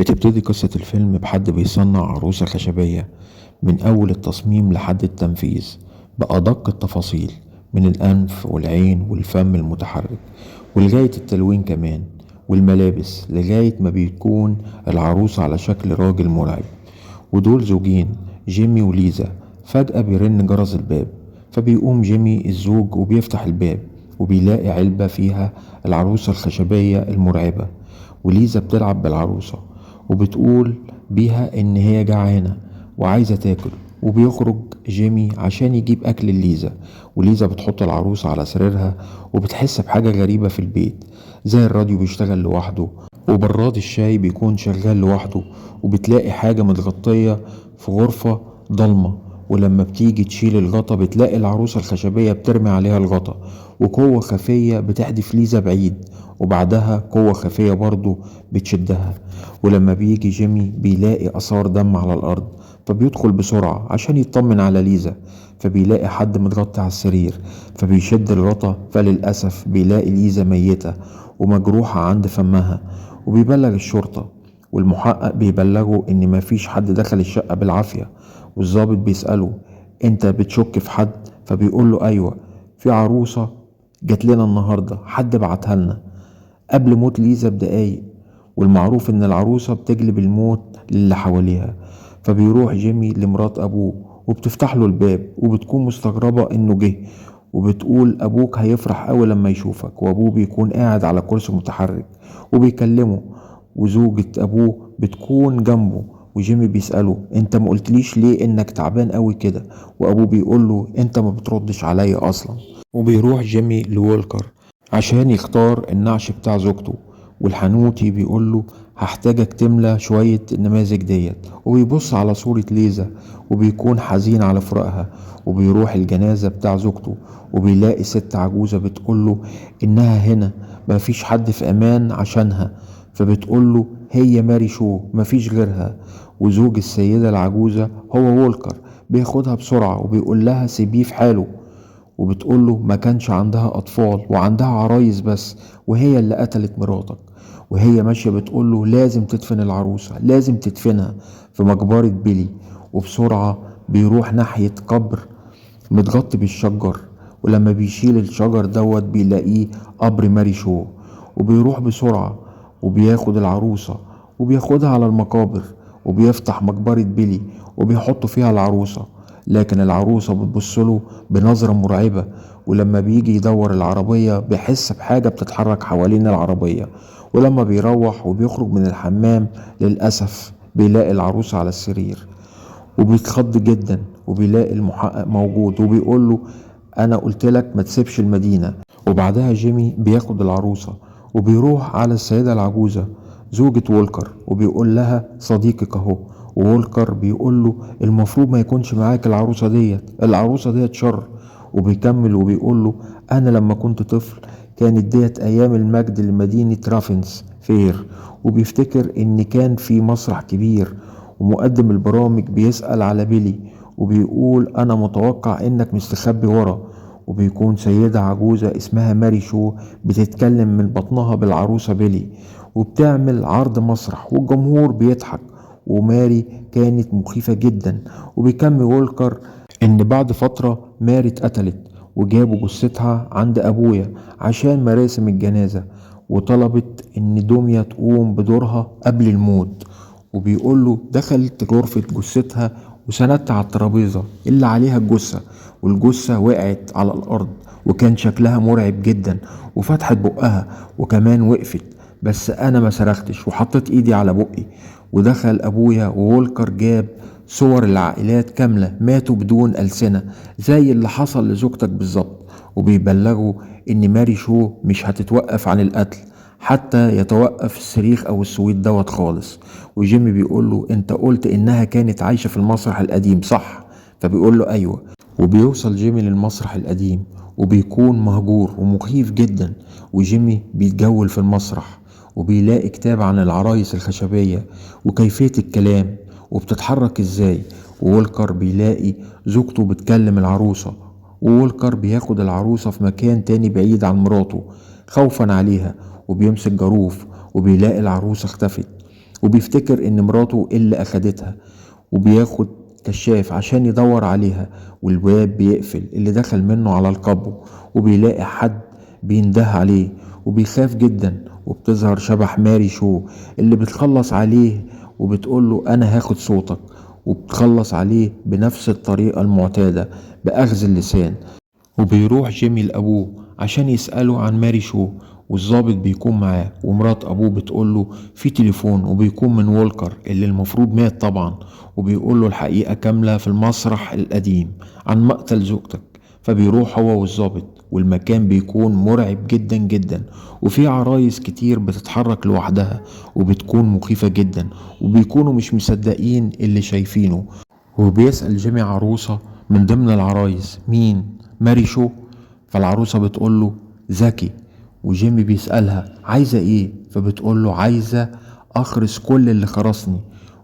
بتبتدي قصة الفيلم بحد بيصنع عروسة خشبية من أول التصميم لحد التنفيذ بأدق التفاصيل، من الأنف والعين والفم المتحرك ولغاية التلوين كمان والملابس، لغاية ما بيكون العروسة على شكل راجل مرعب. ودول زوجين، جيمي وليزا. فجأة بيرن جرس الباب، فبيقوم جيمي الزوج وبيفتح الباب وبيلاقي علبة فيها العروسة الخشبية المرعبة، وليزا بتلعب بالعروسة وبتقول بيها إن هي جعانة وعايزة تاكل. وبيخرج جيمي عشان يجيب أكل ليزا، وليزا بتحط العروسة على سريرها وبتحس بحاجة غريبة في البيت، زي الراديو بيشتغل لوحده وبراد الشاي بيكون شغال لوحده، وبتلاقي حاجة متغطية في غرفة ضلمة. ولما بتيجي تشيل الغطا بتلاقي العروسة الخشبية بترمي عليها الغطا، وقوة خفية بتحدف ليزا بعيد، وبعدها قوة خفية برضو بتشدها. ولما بيجي جيمي بيلاقي آثار دم على الأرض، فبيدخل بسرعة عشان يطمن على ليزا، فبيلاقي حد متغطي على السرير، فبيشد الغطا، فللأسف بيلاقي ليزا ميتة ومجروحة عند فمها. وبيبلغ الشرطة، والمحقق بيبلغه إن مفيش حد دخل الشقة بالعافية. والضابط بيسأله أنت بتشك في حد؟ فبيقول له أيوة، في عروسة جات لنا النهاردة، حد بعتها لنا قبل موت ليزا بدقايق، والمعروف إن العروسة بتجلب الموت للي حواليها. فبيروح جيمي لمرات أبوه وبتفتح له الباب وبتكون مستغربة إنه جه، وبتقول أبوك هيفرح أوي لما يشوفك. وأبوه بيكون قاعد على كرسي متحرك وبيكلمه، وزوجة أبوه بتكون جنبه. وجيمي بيسأله انت ما قلتليش ليه انك تعبان قوي كده؟ وابوه بيقوله انت ما بتردش عليا اصلا. وبيروح جيمي لوولكر عشان يختار النعش بتاع زوجته، والحنوتي بيقوله هحتاجك تملى شوية النماذج ديت. وبيبص على صورة ليزا وبيكون حزين على فراقها. وبيروح الجنازة بتاع زوجته وبيلاقي ست عجوزة بتقوله انها هنا مفيش حد في امان عشانها، فبتقوله هي ماري شو مفيش غيرها. وزوج السيدة العجوزة هو وولكر، بياخدها بسرعة وبيقول لها سيبيه في حاله. وبتقوله ما كانش عندها أطفال وعندها عرايس بس، وهي اللي قتلت مراتك. وهي ماشية بتقوله لازم تدفن العروسة، لازم تدفنها في مقبرة بيلي. وبسرعة بيروح ناحية قبر متغطي بالشجر، ولما بيشيل الشجر دوت بيلاقيه قبر ماري شو. وبيروح بسرعة وبياخد العروسة وبياخدها على المقابر، وبيفتح مقبرة بيلي وبيحط فيها العروسة. لكن العروسة بتبصله بنظرة مرعبة، ولما بيجي يدور العربية بيحس بحاجة بتتحرك حوالين العربية. ولما بيروح وبيخرج من الحمام للأسف بيلاقي العروسة على السرير، وبيتخض جدا وبيلاقي المحقق موجود وبيقول له انا قلت لك ما تسيبش المدينة. وبعدها جيمي بياخد العروسة وبيروح على السيدة العجوزة زوجة وولكر وبيقول لها صديقك اهو. وولكر بيقول له المفروض ما يكونش معاك العروسة ديت، العروسة ديت شر. وبيكمل وبيقول له انا لما كنت طفل كانت ديت ايام المجد لمدينة رافنس فير، وبيفتكر ان كان في مسرح كبير ومقدم البرامج بيسأل على بيلي وبيقول أنا متوقع إنك مستخبي ورا. وبيكون سيدة عجوزة اسمها ماري شو بتتكلم من بطنها بالعروسة بيلي وبتعمل عرض مسرح والجمهور بيضحك، وماري كانت مخيفة جدا. وبيكمل وولكر إن بعد فترة ماري اتقتلت وجابوا جثتها عند أبويا عشان مراسم الجنازة، وطلبت إن دوميا تقوم بدورها قبل الموت. وبيقول له دخلت غرفة جثتها وسندت على الترابيزة اللي عليها الجثة، والجثة وقعت على الأرض وكان شكلها مرعب جدا، وفتحت بقها وكمان وقفت، بس أنا ما صرختش وحطيت إيدي على بقي. ودخل أبويا وولكر جاب صور العائلات كاملة ماتوا بدون ألسنة زي اللي حصل لزوجتك بالظبط، وبيبلغوا إن ماري شو مش هتتوقف عن القتل حتى يتوقف الصريخ او الصويت دوت خالص. وجيمي بيقول له انت قلت انها كانت عايشة في المسرح القديم صح؟ فبيقول له ايوه. وبيوصل جيمي للمسرح القديم وبيكون مهجور ومخيف جدا، وجيمي بيتجول في المسرح وبيلاقي كتاب عن العرايس الخشبية وكيفية الكلام وبتتحرك ازاي. وولكر بيلاقي زوجته بتكلم العروسة، وولكر بياخد العروسة في مكان تاني بعيد عن مراته خوفا عليها، وبيمسك جاروف وبيلاقي العروسة اختفت. وبيفتكر ان مراته اللي اخدتها، وبياخد كشاف عشان يدور عليها، والباب بيقفل اللي دخل منه على القبو، وبيلاقي حد بينده عليه وبيخاف جدا، وبتظهر شبح ماري شو اللي بتخلص عليه وبتقوله انا هاخد صوتك، وبتخلص عليه بنفس الطريقة المعتادة بأخذ اللسان. وبيروح جيمي لأبوه عشان يسأله عن ماري شو، والظابط بيكون معاه، ومرات أبوه بتقوله في تليفون، وبيكون من وولكر اللي المفروض مات طبعا، وبيقوله الحقيقة كاملة في المسرح القديم عن مقتل زوجتك. فبيروح هو والظابط، والمكان بيكون مرعب جدا جدا، وفي عرايس كتير بتتحرك لوحدها وبتكون مخيفة جدا، وبيكونوا مش مصدقين اللي شايفينه. وبيسأل جيمي عروسة من ضمن العرايس مين؟ ماري شو؟ فالعروسة بتقوله ذكي. وجيمي بيسألها عايزة ايه؟ فبتقوله عايزة اخرس كل اللي خرسني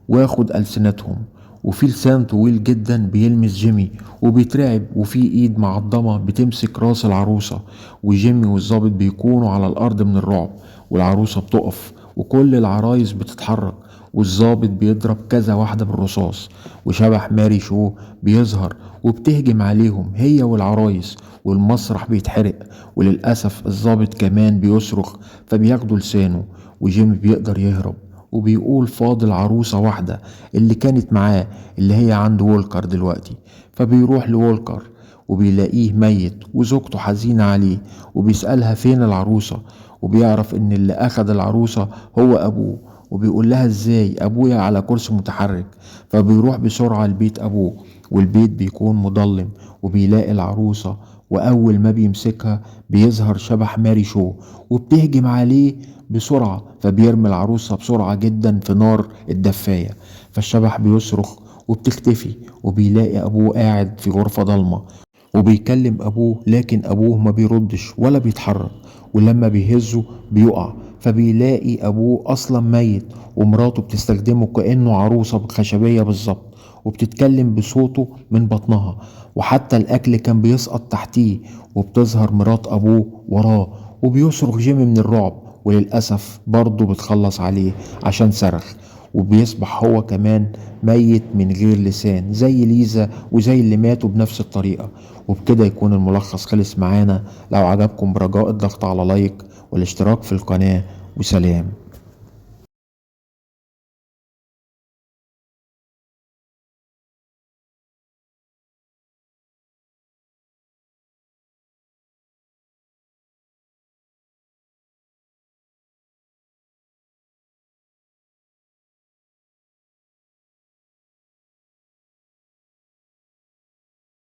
واخد ألسنتهم. وفي لسان طويل جدا بيلمس جيمي وبيترعب، وفي ايد معضمة بتمسك راس العروسة، وجيمي والظابط بيكونوا على الارض من الرعب. والعروسة بتقف وكل العرايس بتتحرك، والظابط بيضرب كذا واحدة بالرصاص، وشبح ماري شو بيظهر وبتهجم عليهم هي والعرايس، والمسرح بيتحرق. وللأسف الظابط كمان بيصرخ فبياخدوا لسانه، وجيمي بيقدر يهرب، وبيقول فاضل عروسة واحدة اللي كانت معاه اللي هي عند وولكر دلوقتي. فبيروح لوولكر وبيلاقيه ميت وزوجته حزينة عليه، وبيسألها فين العروسة، وبيعرف ان اللي اخد العروسة هو ابوه، وبيقول لها ازاي ابويا على كرسي متحرك. فبيروح بسرعة لبيت ابوه، والبيت بيكون مضلم، وبيلاقي العروسة، واول ما بيمسكها بيظهر شبح ماري شو وبتهجم عليه بسرعة، فبيرمي العروسة بسرعة جدا في نار الدفاية. فالشبح بيصرخ وبتختفي، وبيلاقي ابوه قاعد في غرفة ضلمة وبيكلم ابوه، لكن ابوه ما بيردش ولا بيتحرك، ولما بيهزه بيقع. فبيلاقي ابوه اصلا ميت، ومراته بتستخدمه كأنه عروسة خشبية بالظبط، وبتتكلم بصوته من بطنها، وحتى الاكل كان بيسقط تحتيه. وبتظهر مرات ابوه وراه، وبيصرخ جيمي من الرعب، وللأسف برضه بتخلص عليه عشان صرخ. وبيصبح هو كمان ميت من غير لسان زي ليزا وزي اللي ماتوا بنفس الطريقة. وبكده يكون الملخص خلص معانا. لو عجبكم برجاء الضغط على لايك والاشتراك في القناة، وسلام.